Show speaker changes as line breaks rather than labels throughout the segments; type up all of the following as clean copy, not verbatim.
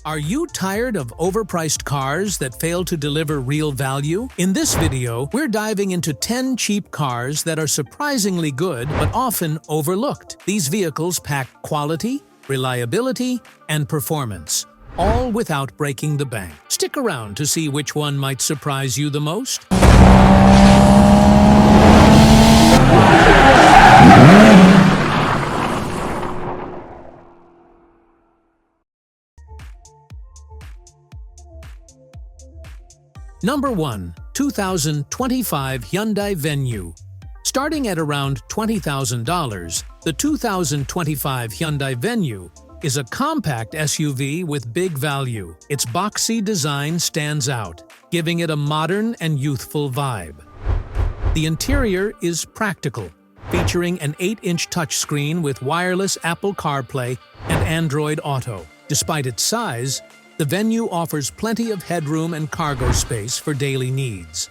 Are you tired of overpriced cars that fail to deliver real value? In this video, we're diving into 10 cheap cars that are surprisingly good but often overlooked. These vehicles pack quality, reliability, and performance, all without breaking the bank. Stick around to see which one might surprise you the most. Number 1. 2025 Hyundai Venue. Starting at around $20,000, the 2025 Hyundai Venue is a compact SUV with big value. Its boxy design stands out, giving it a modern and youthful vibe. The interior is practical, featuring an 8-inch touchscreen with wireless Apple CarPlay and Android Auto. Despite its size, the Venue offers plenty of headroom and cargo space for daily needs.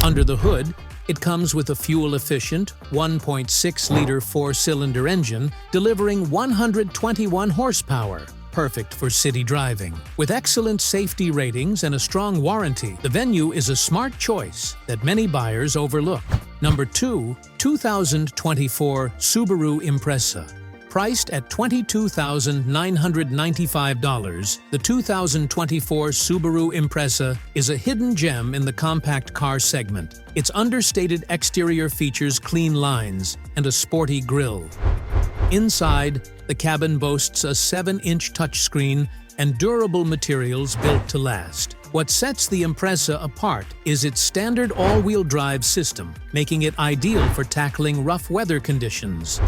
Under the hood, it comes with a fuel-efficient 1.6-liter four-cylinder engine delivering 121 horsepower, perfect for city driving. With excellent safety ratings and a strong warranty, the Venue is a smart choice that many buyers overlook. Number 2. 2024 Subaru Impreza. Priced at $22,995, the 2024 Subaru Impreza is a hidden gem in the compact car segment. Its understated exterior features clean lines and a sporty grille. Inside, the cabin boasts a 7-inch touchscreen and durable materials built to last. What sets the Impreza apart is its standard all-wheel drive system, making it ideal for tackling rough weather conditions.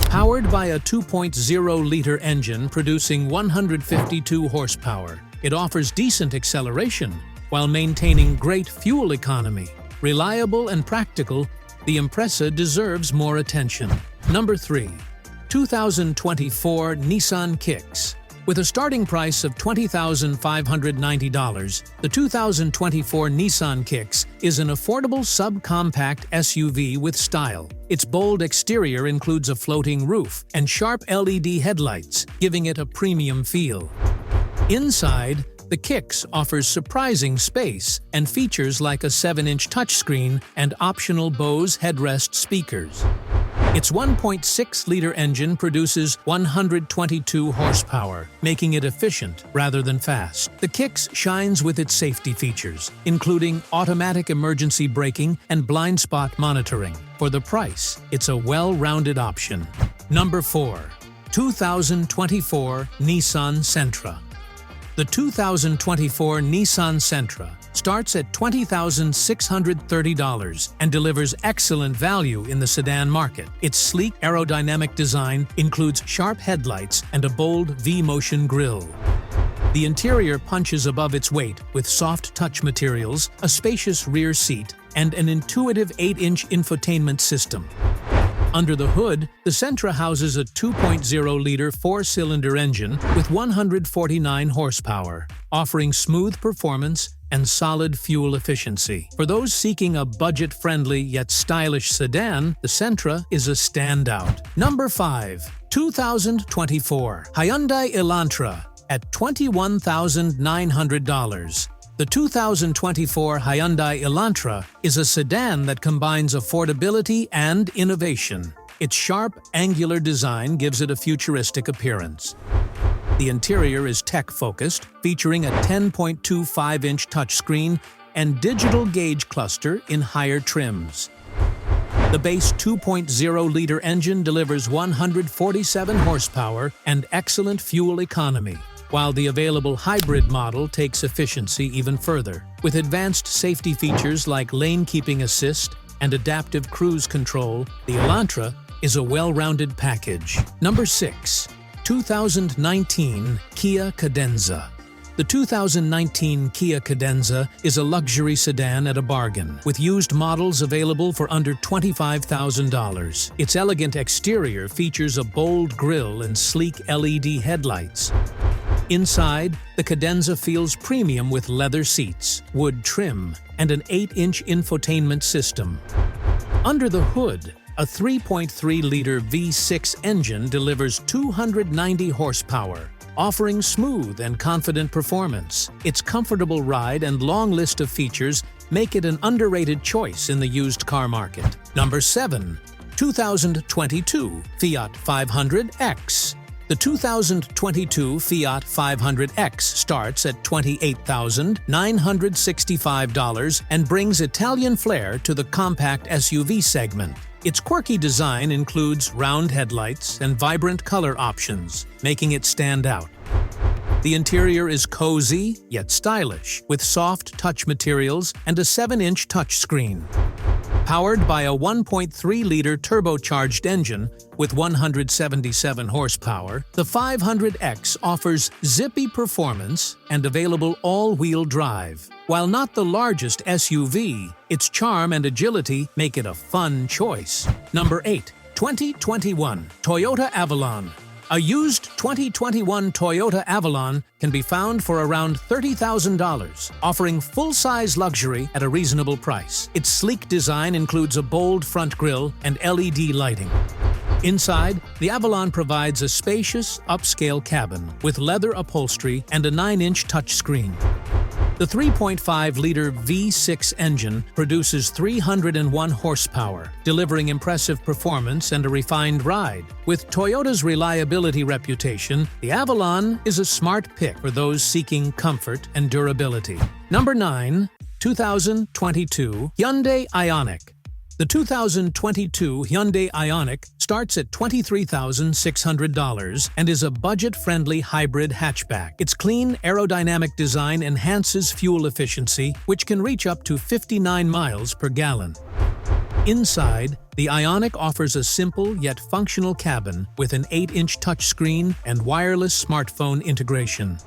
Powered by a 2.0-liter engine producing 152 horsepower, it offers decent acceleration while maintaining great fuel economy. Reliable and practical, the Impreza deserves more attention. Number 3. 2024 Nissan Kicks. With a starting price of $20,590, the 2024 Nissan Kicks is an affordable subcompact SUV with style. Its bold exterior includes a floating roof and sharp LED headlights, giving it a premium feel. Inside, the Kicks offers surprising space and features like a 7-inch touchscreen and optional Bose headrest speakers. Its 1.6-liter engine produces 122 horsepower, making it efficient rather than fast. The Kicks shines with its safety features, including automatic emergency braking and blind spot monitoring. For the price, it's a well-rounded option. Number 4. 2024 Nissan Sentra. The 2024 Nissan Sentra starts at $20,630 and delivers excellent value in the sedan market. Its sleek aerodynamic design includes sharp headlights and a bold V-motion grille. The interior punches above its weight with soft touch materials, a spacious rear seat, and an intuitive 8-inch infotainment system. Under the hood, the Sentra houses a 2.0-liter four-cylinder engine with 149 horsepower, offering smooth performance and solid fuel efficiency. For those seeking a budget-friendly yet stylish sedan, the Sentra is a standout. Number 5. 2024 Hyundai Elantra at $21,900. The 2024 Hyundai Elantra is a sedan that combines affordability and innovation. Its sharp, angular design gives it a futuristic appearance. The interior is tech-focused, featuring a 10.25-inch touchscreen and digital gauge cluster in higher trims. The base 2.0-liter engine delivers 147 horsepower and excellent fuel economy, while the available hybrid model takes efficiency even further. With advanced safety features like lane-keeping assist and adaptive cruise control, the Elantra is a well-rounded package. Number 6. 2019 Kia Cadenza. The 2019 Kia Cadenza is a luxury sedan at a bargain, with used models available for under $25,000. Its elegant exterior features a bold grille and sleek LED headlights. Inside, the Cadenza feels premium with leather seats, wood trim, and an 8-inch infotainment system. Under the hood, a 3.3-liter V6 engine delivers 290 horsepower, offering smooth and confident performance. Its comfortable ride and long list of features make it an underrated choice in the used car market. Number 7. 2022 Fiat 500X. The 2022 Fiat 500X starts at $28,965 and brings Italian flair to the compact SUV segment. Its quirky design includes round headlights and vibrant color options, making it stand out. The interior is cozy yet stylish, with soft touch materials and a 7-inch touchscreen. Powered by a 1.3-liter turbocharged engine with 177 horsepower, the 500X offers zippy performance and available all-wheel drive. While not the largest SUV, its charm and agility make it a fun choice. Number 8. 2021 Toyota Avalon. A used 2021 Toyota Avalon can be found for around $30,000, offering full-size luxury at a reasonable price. Its sleek design includes a bold front grille and LED lighting. Inside, the Avalon provides a spacious, upscale cabin with leather upholstery and a 9-inch touchscreen. The 3.5-liter V6 engine produces 301 horsepower, delivering impressive performance and a refined ride. With Toyota's reliability reputation, the Avalon is a smart pick for those seeking comfort and durability. Number 9. 2022 Hyundai Ioniq. The 2022 Hyundai Ioniq starts at $23,600 and is a budget-friendly hybrid hatchback. Its clean, aerodynamic design enhances fuel efficiency, which can reach up to 59 miles per gallon. Inside, the Ioniq offers a simple yet functional cabin with an 8-inch touchscreen and wireless smartphone integration.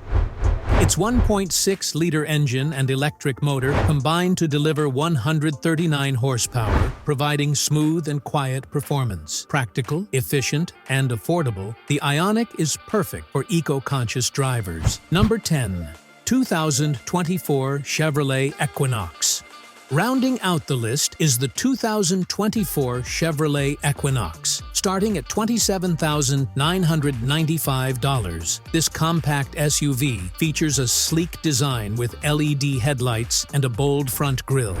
Its 1.6-liter engine and electric motor combine to deliver 139 horsepower, providing smooth and quiet performance. Practical, efficient, and affordable, the Ioniq is perfect for eco-conscious drivers. Number 10. 2024 Chevrolet Equinox. Rounding out the list is the 2024 Chevrolet Equinox, starting at $27,995. This compact SUV features a sleek design with LED headlights and a bold front grille.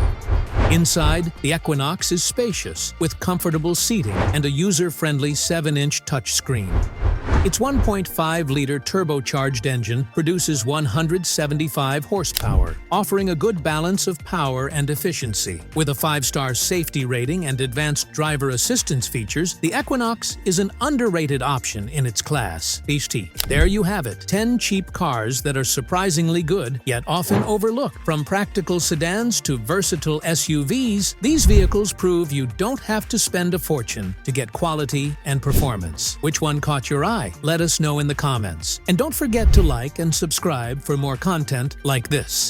Inside, the Equinox is spacious, with comfortable seating and a user-friendly 7-inch touchscreen. Its 1.5-liter turbocharged engine produces 175 horsepower, offering a good balance of power and efficiency. With a 5-star safety rating and advanced driver assistance features, the Equinox is an underrated option in its class. There you have it, 10 cheap cars that are surprisingly good, yet often overlooked. From practical sedans to versatile SUVs, these vehicles prove you don't have to spend a fortune to get quality and performance. Which one caught your eye? Let us know in the comments. And don't forget to like and subscribe for more content like this.